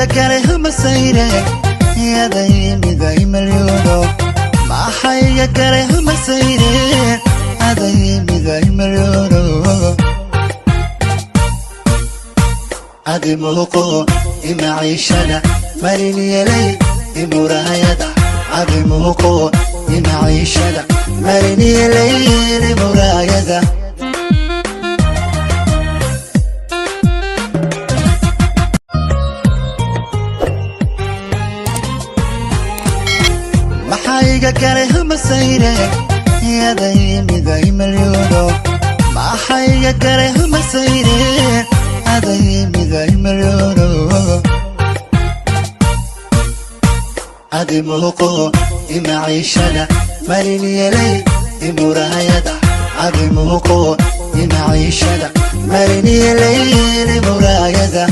maxayga galay hama sayre yaday miday malyoono maxayga galay hama sayre yaday miday malyoono adi muuqo imaciishada marin yelay imuraayada adi muuqo imaciishada marin yelay imuraayada maxayga galay hama sayre yaday miday malyoono maxayga galay hama sayre yaday miday malyoono adi muuqo imaciishada marin yelay imuraayada adi muuqo imaciishada marin yelay imuraayada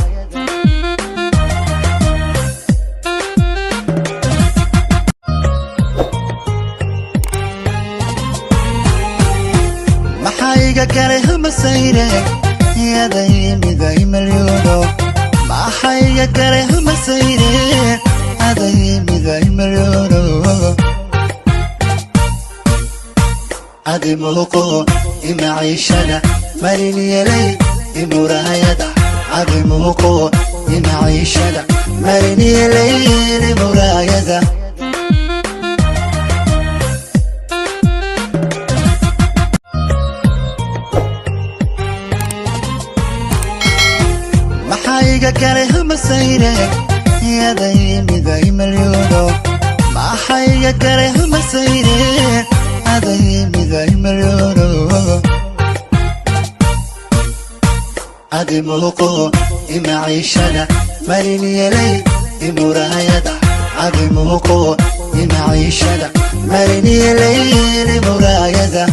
maxayga galay hama sayre yaday miday malyoono maxayga galay hama sayre yaday miday malyoono adi muuqo imaciishada marin yelay imuraayada adi muuqo imaciishada marin yelay imuraayada maxayga galay hama sayre yaday miday malyoono maxayga galay hama sayre yaday miday malyoono adi muuqo imaciishada marin yelay imuraayada adi muuqo imaciishada marin yelay imuraayada